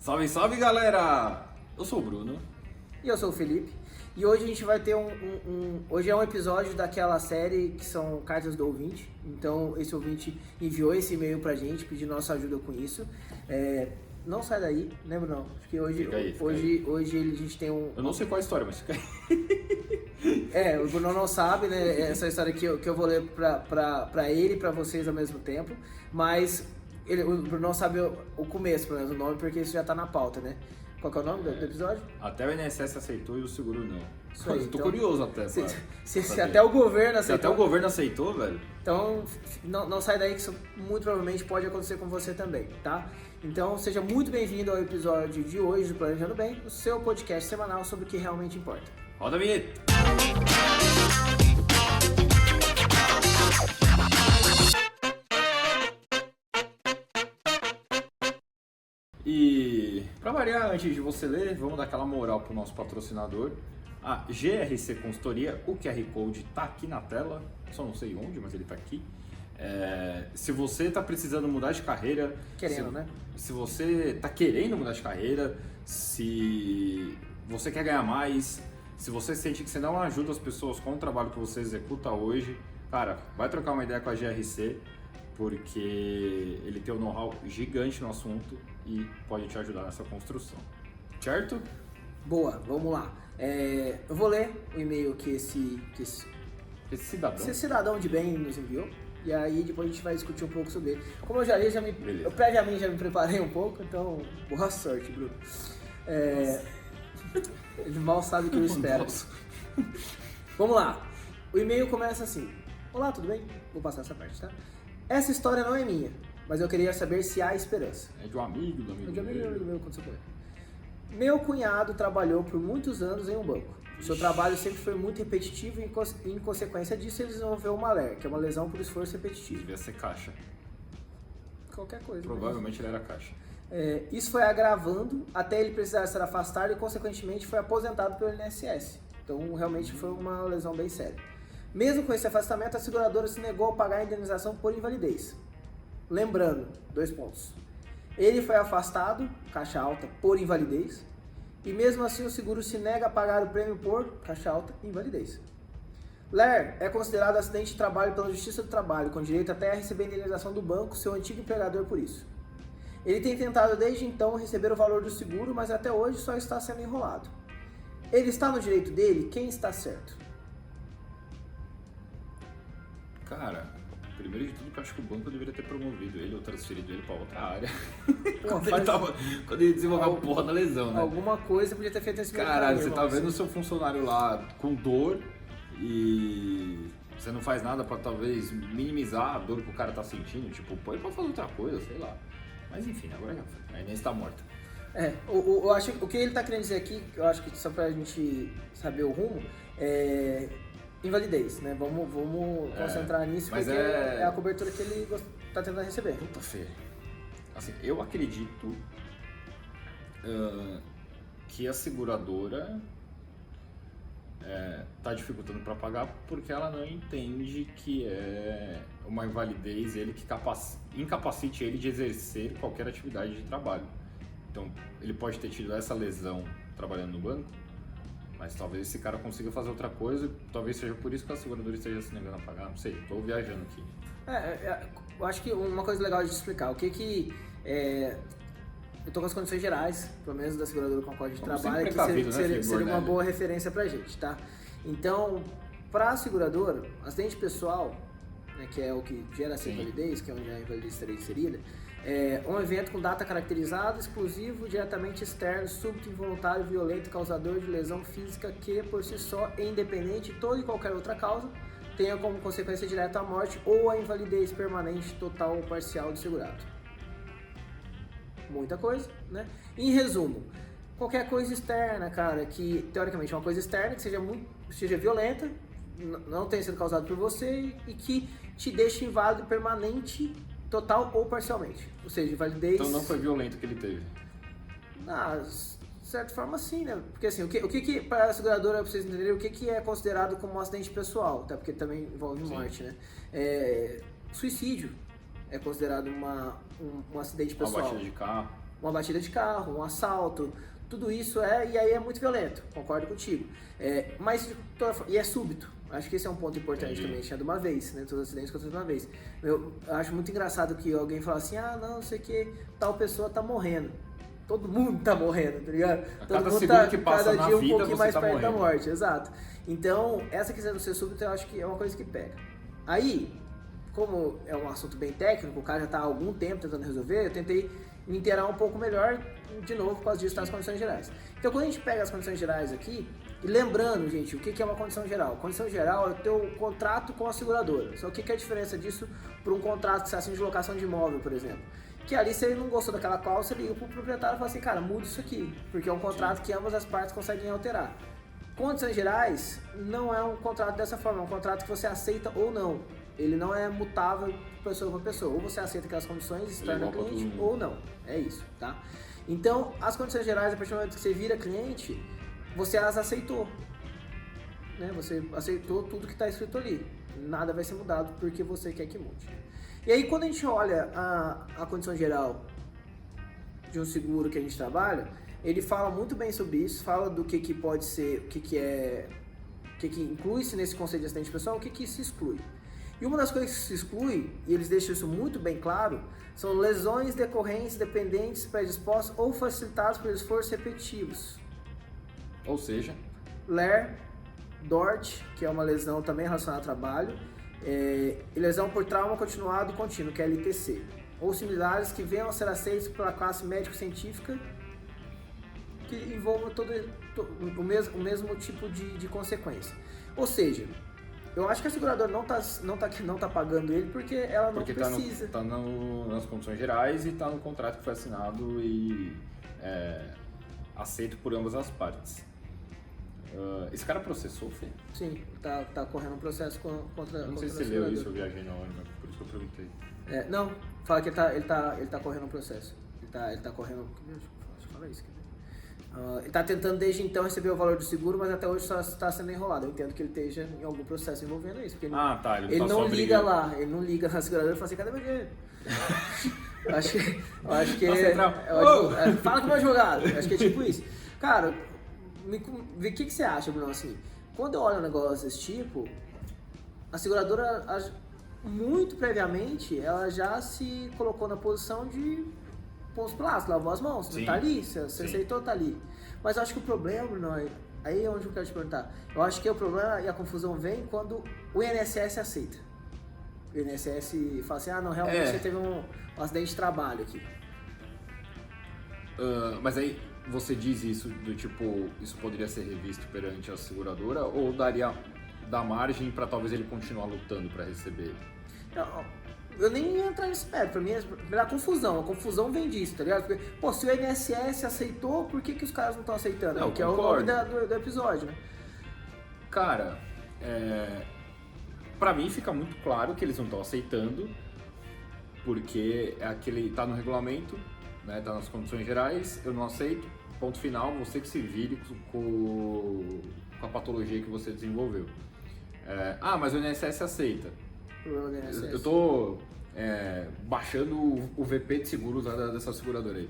Salve, salve, galera! Eu sou o Bruno. E eu sou o Felipe. E hoje a gente vai ter Hoje é um episódio daquela série que são cartas do ouvinte. Então esse ouvinte enviou esse e-mail pra gente, pedindo nossa ajuda com isso. Não sai daí, lembra não? Acho que hoje, Fica aí. Hoje a gente tem um... Eu não sei qual é a história, mas fica aí. O Bruno não sabe, né? Essa história que eu vou ler pra ele e pra vocês ao mesmo tempo. Mas o Bruno não sabe o começo, pelo menos o nome, porque isso já tá na pauta, né? Qual que é o nome do episódio? Até o INSS aceitou e o seguro não. Isso aí, Tô então, curioso até. Se até o governo aceitou. Se até o governo aceitou, velho. Então, não sai daí que isso muito provavelmente pode acontecer com você também, tá? Então, seja muito bem-vindo ao episódio de hoje do Planejando Bem, o seu podcast semanal sobre o que realmente importa. Roda a vinheta! E pra variar, antes de você ler, vamos dar aquela moral pro nosso patrocinador, a GRC Consultoria. O QR Code tá aqui na tela, só não sei onde, mas ele tá aqui. Se você tá precisando mudar de carreira, se você tá querendo mudar de carreira, se você quer ganhar mais, se você sente que você não ajuda as pessoas com o trabalho que você executa hoje, cara, vai trocar uma ideia com a GRC, porque ele tem um know-how gigante no assunto e pode te ajudar nessa construção, certo? Boa, vamos lá. Eu vou ler o e-mail que esse cidadão de bem nos enviou. E aí depois a gente vai discutir um pouco sobre ele. Como eu previamente já me preparei um pouco, então boa sorte, Bruno. Ele mal sabe o que eu espero. Vamos lá. O e-mail começa assim. Olá, tudo bem? Vou passar essa parte, tá? Essa história não é minha, mas eu queria saber se há esperança. É de um amigo do amigo meu, aconteceu com ele. Meu cunhado trabalhou por muitos anos em um banco. Seu trabalho sempre foi muito repetitivo e, em consequência disso, ele desenvolveu uma LER, que é uma lesão por esforço repetitivo. Devia ser caixa. Qualquer coisa. Provavelmente ele era caixa. Isso foi agravando até ele precisar ser afastado e, consequentemente, foi aposentado pelo INSS. Então, realmente foi uma lesão bem séria. Mesmo com esse afastamento, a seguradora se negou a pagar a indenização por invalidez. Lembrando, 2 pontos. Ele foi afastado, caixa alta, por invalidez. E mesmo assim o seguro se nega a pagar o prêmio por caixa alta e invalidez. LER é considerado acidente de trabalho pela Justiça do Trabalho, com direito até a receber a indenização do banco, seu antigo empregador, por isso. Ele tem tentado desde então receber o valor do seguro, mas até hoje só está sendo enrolado. Ele está no direito dele? Quem está certo? Cara, primeiro de tudo, eu acho que o banco deveria ter promovido ele ou transferido ele pra outra área. Quando ele desenvolveu a porra da lesão, né? Alguma coisa podia ter feito esse mesmo. Caralho, você tá vendo o seu funcionário lá com dor e você não faz nada pra talvez minimizar a dor que o cara tá sentindo. Tipo, põe pra fazer outra coisa, sei lá. Mas enfim, agora já foi. A Inês tá morta. Eu acho que o que ele tá querendo dizer aqui, eu acho que só pra gente saber o rumo, invalidez, né? Vamos concentrar nisso, porque é a cobertura que ele tá tentando receber. Puta feia. Assim, eu acredito que a seguradora tá dificultando para pagar porque ela não entende que é uma invalidez ele que incapacite ele de exercer qualquer atividade de trabalho. Então, ele pode ter tido essa lesão trabalhando no banco, mas talvez esse cara consiga fazer outra coisa, talvez seja por isso que a seguradora esteja se negando a pagar, não sei, estou viajando aqui. Eu acho que uma coisa legal de explicar, eu tô com as condições gerais, pelo menos da seguradora com a qual a gente trabalha, que seria uma boa referência pra gente, tá? Então, pra seguradora, acidente pessoal, né, que é o que gera essa invalidez, que é onde a invalidez estaria inserida, um evento com data caracterizada, exclusivo, diretamente externo, súbito, involuntário, violento, causador de lesão física que, por si só, é independente de toda e qualquer outra causa, tenha como consequência direta a morte ou a invalidez permanente, total ou parcial do segurado. Muita coisa, né? Em resumo, qualquer coisa externa, cara, que teoricamente é uma coisa externa, que seja violenta, não tenha sido causada por você e que te deixe inválido permanente, total ou parcialmente. Ou seja, invalidez... Então não foi violento que ele teve? De certa forma sim, né? Porque assim, o que para a seguradora, pra vocês entenderem, o que é considerado como um acidente pessoal, tá? Porque também envolve morte, né? Suicídio é considerado um acidente pessoal. Uma batida de carro. uma batida de carro, um assalto, tudo isso e aí é muito violento, concordo contigo. E é súbito. Acho que esse é um ponto importante também, é de uma vez, né? Todos os acidentes acontecem de uma vez. Eu acho muito engraçado que alguém fala assim, não sei o que, tal pessoa tá morrendo. Todo mundo tá morrendo, tá ligado? Cada mundo segundo que passa cada na dia um vida, pouquinho você mais tá perto da morrendo. morte, exato. Então, essa questão do ser súbito eu acho que é uma coisa que pega. Aí, como é um assunto bem técnico, o cara já tá há algum tempo tentando resolver, eu tentei me inteirar um pouco melhor, de novo, por causa disso, nas condições gerais. Então, quando a gente pega as condições gerais aqui, e lembrando, gente, o que é uma condição geral? Condição geral é o teu contrato com a seguradora. Só que o que é a diferença disso para um contrato que você assina de locação de imóvel, por exemplo? Que ali, se ele não gostou daquela cláusula, você liga pro proprietário e fala assim, cara, muda isso aqui, porque é um contrato que ambas as partes conseguem alterar. Condições gerais não é um contrato dessa forma, é um contrato que você aceita ou não. Ele não é mutável pessoa para pessoa. Ou você aceita aquelas condições e se torna cliente, ou não. É isso, tá? Então, as condições gerais, a partir do momento que você vira cliente, você as aceitou. Né? Você aceitou tudo que está escrito ali. Nada vai ser mudado porque você quer que mude. E aí, quando a gente olha a condição geral de um seguro que a gente trabalha, ele fala muito bem sobre isso, fala do que pode ser, o que inclui-se nesse conceito de acidente pessoal, o que se exclui. E uma das coisas que se exclui, e eles deixam isso muito bem claro, são lesões decorrentes, dependentes, predispostas ou facilitadas por esforços repetitivos. Ou seja, LER, DORT, que é uma lesão também relacionada ao trabalho, e lesão por trauma continuado e contínuo, que é LTC, ou similares que venham a ser aceitos pela classe médico-científica, que envolvam o mesmo tipo de consequência. Ou seja, eu acho que a seguradora não tá pagando ele porque ela não precisa. Tá nas condições gerais e tá no contrato que foi assinado e aceito por ambas as partes. Esse cara processou, Fê? Sim, tá correndo um processo contra. Não sei se você leu isso, eu viajei na hora, mas por isso que eu perguntei. Não, fala que ele tá correndo um processo. Ele tá correndo. Deixa eu falar isso. Ele está tentando desde então receber o valor do seguro, mas até hoje só está sendo enrolado. Eu entendo que ele esteja em algum processo envolvendo isso. Porque ele não liga lá, ele não liga na seguradora e fala assim, cadê meu dinheiro? eu acho que fala com o meu advogado. Acho que é tipo isso. Cara, o que você acha, Bruno? Assim, quando eu olho um negócio desse tipo, a seguradora, muito previamente, ela já se colocou na posição de pôr os plásticos, lavou as mãos, não tá ali, você aceitou, tá ali. Mas eu acho que o problema, Bruno, aí é onde eu quero te perguntar. Eu acho que o problema e a confusão vem quando o INSS aceita. O INSS fala assim, não, realmente você teve um acidente de trabalho aqui. Mas aí você diz isso do tipo, isso poderia ser revisto perante a seguradora ou dá margem para talvez ele continuar lutando para receber? Eu nem ia entrar nesse pé, pra mim é pela confusão. A confusão vem disso, tá ligado? Porque, se o INSS aceitou, por que os caras não estão aceitando? Não, que é o nome do episódio, né? Cara, pra mim fica muito claro que eles não estão aceitando, porque tá no regulamento, né, tá nas condições gerais, eu não aceito, ponto final, você que se vire com a patologia que você desenvolveu. Mas o INSS aceita. Eu tô baixando o VP de seguros dessa seguradora aí.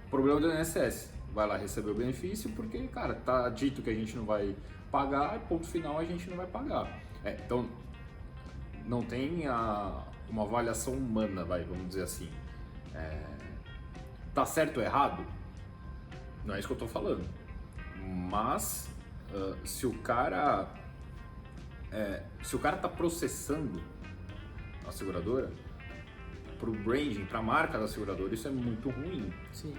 Problema do INSS. Vai lá receber o benefício porque, cara, tá dito que a gente não vai pagar, ponto final, a gente não vai pagar. Então, não tem uma avaliação humana, vamos dizer assim. Tá certo ou errado? Não é isso que eu tô falando. Mas, se o cara tá processando a seguradora, pro branding, pra marca da seguradora, isso é muito ruim. Sim.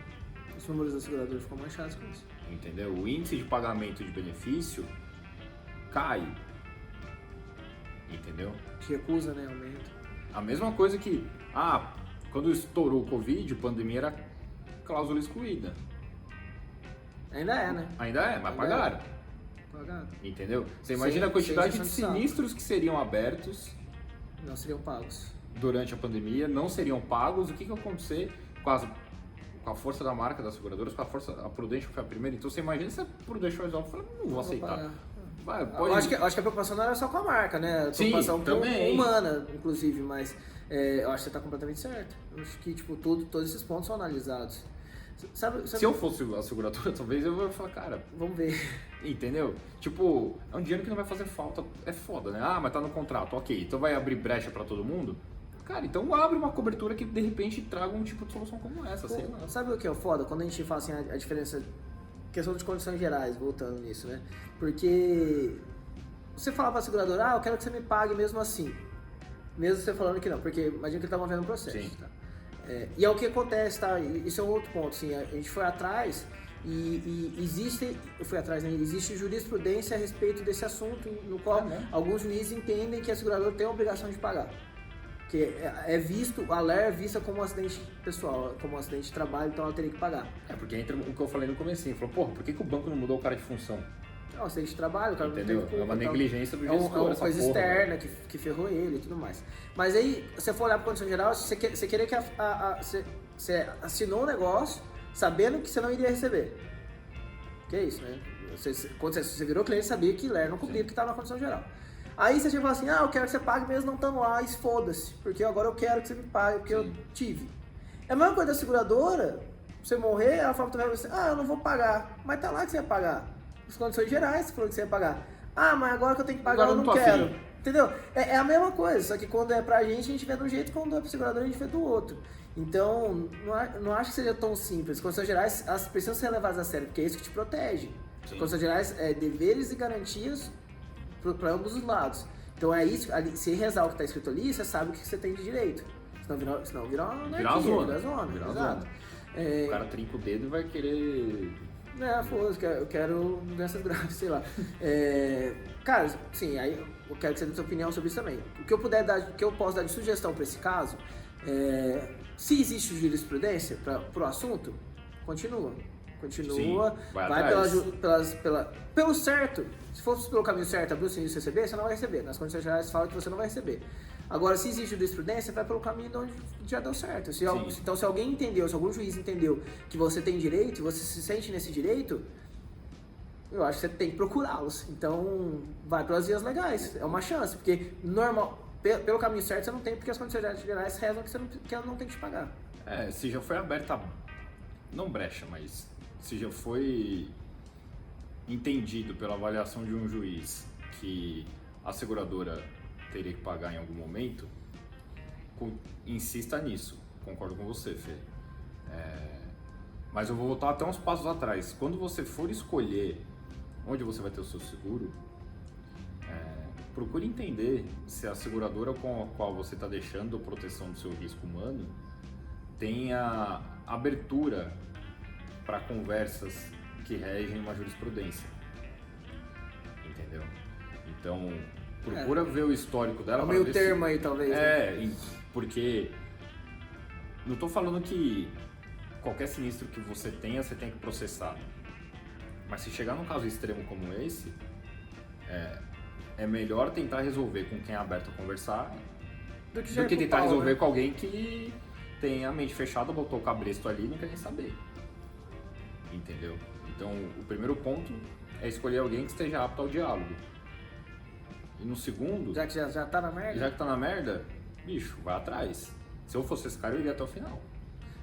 Os números da seguradora ficam manchados com isso. Entendeu? O índice de pagamento de benefício cai. Entendeu? Te recusa, né? Aumenta. A mesma coisa que, quando estourou o Covid, a pandemia era cláusula excluída. Ainda é, né? Ainda é, mas pagaram. Pagaram. Entendeu? Você imagina a quantidade de sinistros que seriam abertos. Não seriam pagos. Durante a pandemia, não seriam pagos. O que vai acontecer com a força da marca das seguradoras, a Prudential foi a primeira. Então você imagina se a Prudential resolve e fala, não vou aceitar. Eu acho que a preocupação não era só com a marca, né? A preocupação humana, inclusive, mas eu acho que você está completamente certo. Eu acho que todos esses pontos são analisados. Sabe, Se eu fosse a seguradora, talvez eu ia falar, cara, vamos ver. entendeu? Tipo, é um dinheiro que não vai fazer falta, é foda, né? Ah, mas tá no contrato, ok. Então vai abrir brecha pra todo mundo? Cara, então abre uma cobertura que de repente traga um tipo de solução como essa, sei lá. Sabe o que é o foda? Quando a gente fala assim, a diferença, questão de condições gerais, voltando nisso, né? Porque você fala pra seguradora, eu quero que você me pague mesmo assim. Mesmo você falando que não, porque imagina que ele tá movendo um processo. Sim. Tá? E é o que acontece, tá? Isso é um outro ponto, assim, a gente foi atrás e existe, eu fui atrás, né? Existe jurisprudência a respeito desse assunto, no qual alguns juízes entendem que a seguradora tem a obrigação de pagar. Que é visto, a LER é vista como um acidente pessoal, como um acidente de trabalho, então ela teria que pagar. É, porque entra o que eu falei no comecinho, falou, porra, por que o banco não mudou o cara de função? É um acidente de trabalho, o cara Entendeu? não tem culpa, É uma negligência do gestor, é uma essa coisa porra, externa que ferrou ele e tudo mais. Mas aí, se você for olhar para condição geral, você querer que você assinou um negócio sabendo que você não iria receber. Que é isso, né? Quando você virou cliente, sabia que LER não cobria o que estava na condição geral. Aí você chega e fala assim, eu quero que você pague mesmo não estando lá, e foda-se, porque agora eu quero que você me pague, porque eu tive. É a mesma coisa da seguradora, você morrer, ela fala pra você, eu não vou pagar, mas tá lá que você ia pagar. As condições gerais, você falou que você ia pagar. Mas agora que eu tenho que pagar, agora eu não quero. Afim. Entendeu? É a mesma coisa, só que quando é pra gente, a gente vê de um jeito, quando é pra seguradora, a gente vê do outro. Então, não acho que seja tão simples. As condições gerais, elas precisam ser levadas a sério, porque é isso que te protege. As condições gerais é deveres e garantias para ambos os lados. Então é isso, se rezar o que está escrito ali, você sabe o que você tem de direito. Senão vira uma anarquia, vira zona. Exato. O cara trinca o dedo e vai querer... Foda-se, eu quero doenças graves, sei lá. Cara, sim, aí eu quero que você dê sua opinião sobre isso também. O que eu puder dar, o que eu posso dar de sugestão para esse caso, se existe jurisprudência para o assunto, continua, Sim, vai pelo certo. Se fosse pelo caminho certo, abrir o sinistro e receber, você não vai receber. Nas condições gerais fala que você não vai receber. Agora, se existe jurisprudência, vai pelo caminho de onde já deu certo. Então, se alguém entendeu, se algum juiz entendeu que você tem direito, e você se sente nesse direito, eu acho que você tem que procurá-los. Então, vai pelas vias legais. É uma chance, porque pelo caminho certo você não tem, porque as condições gerais rezam que ela não tem que te pagar. Se já foi aberta, não brecha, mas se já foi entendido pela avaliação de um juiz que a seguradora teria que pagar em algum momento, insista nisso. Concordo com você, Fê. Mas eu vou voltar até uns passos atrás. Quando você for escolher onde você vai ter o seu seguro, procure entender se a seguradora com a qual você está deixando a proteção do seu risco humano tem a abertura para conversas que regem uma jurisprudência, entendeu? Então, procura ver o histórico dela. É o meio termo aí, talvez. Porque não estou falando que qualquer sinistro que você tenha, você tem que processar. Mas se chegar num caso extremo como esse, é melhor tentar resolver com quem é aberto a conversar do que tentar resolver com alguém que tem a mente fechada, botou o cabresto ali e não quer nem saber. Entendeu? Então, o primeiro ponto é escolher alguém que esteja apto ao diálogo. E no segundo... Já que já tá na merda? Já que tá na merda, bicho, vai atrás. Se eu fosse esse cara, eu iria até o final.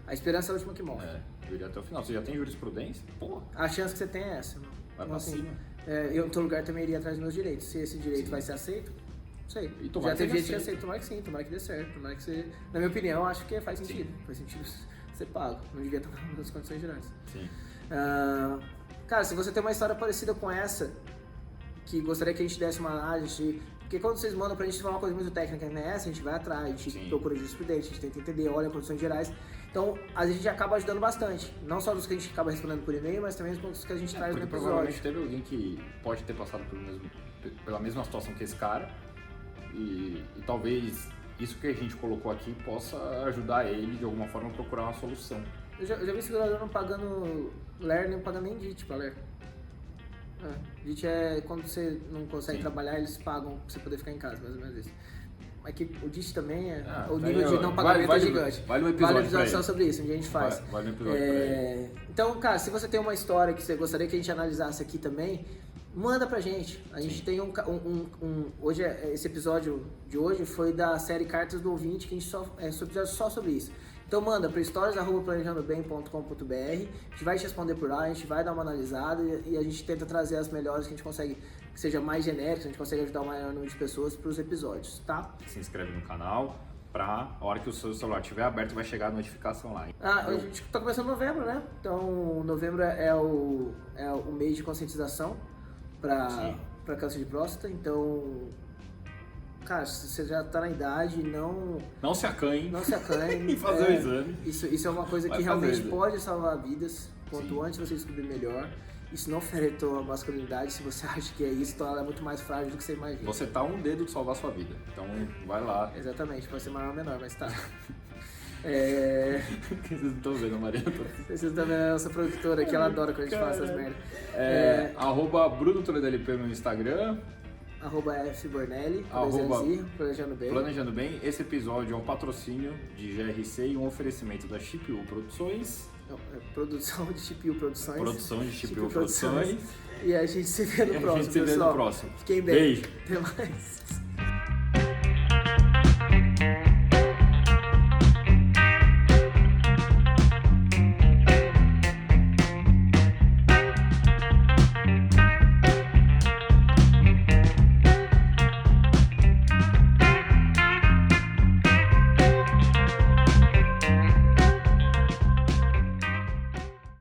A esperança é a última que morre. Eu iria até o final. Você já tem jurisprudência? Porra. A chance que você tem é essa. Vai pra cima. Eu, em todo lugar, também iria atrás dos meus direitos. Se esse direito vai ser aceito, não sei. Já teve gente que aceita. Tomara que sim, tomara que dê certo. Tomara que você... Na minha opinião, acho que faz sentido. Sim. Faz sentido ser pago. Não devia estar nas condições gerais. Sim. Cara, se você tem uma história parecida com essa, que gostaria que a gente desse uma análise, porque quando vocês mandam pra gente falar uma coisa muito técnica, não é essa, a gente vai atrás, a gente procura jurisprudência, a gente tenta entender, olha as condições gerais. Então, a gente acaba ajudando bastante. Não só dos que a gente acaba respondendo por e-mail, mas também dos que a gente traz no episódio. Provavelmente teve alguém que pode ter passado pela mesma situação que esse cara, e talvez isso que a gente colocou aqui possa ajudar ele de alguma forma a procurar uma solução. Eu já vi segurador não pagando LER, nem pagando nem DIT pra LER. DIT é quando você não consegue trabalhar, eles pagam pra você poder ficar em casa, mais ou menos isso. Mas que o DIT também o nível de não pagamento é gigante. Vale um episódio só sobre isso, onde a gente faz. Vale um episódio pra ele. Então, cara, se você tem uma história que você gostaria que a gente analisasse aqui também, manda pra gente. A gente tem hoje, esse episódio de hoje foi da série Cartas do Ouvinte, que a gente episódio só sobre isso. Então manda para stories@planejandobem.com.br, a gente vai te responder por lá, a gente vai dar uma analisada e a gente tenta trazer as melhores que a gente consegue, que seja mais genérico, a gente consegue ajudar o maior número de pessoas para os episódios, tá? Se inscreve no canal, pra a hora que o seu celular estiver aberto vai chegar a notificação lá. A gente tá começando novembro, né? Então novembro é o mês de conscientização para câncer de próstata, então... Cara, se você já tá na idade, não se acanhe em fazer o exame. Isso é uma coisa que realmente pode salvar vidas. Quanto antes você descobrir, melhor. Isso não fere a tua masculinidade. Se você acha que é isso, então ela é muito mais frágil do que você imagina. Você tá um dedo de salvar a sua vida. Então vai lá. Exatamente, pode ser maior ou menor, mas tá. Vocês não estão vendo, Mariana? Vocês estão vendo a nossa produtora que ela adora quando a gente fala essas merdas. @Bruno Toledo LP no Instagram. @FBornelli, Planejando Bem. Planejando Bem. Esse episódio é um patrocínio de GRC e um oferecimento da CPU Produções. Produção de CPU Produções. Produção de CPU Produções. E a gente se vê no próximo, pessoal. Fiquem bem. Beijo. Até mais.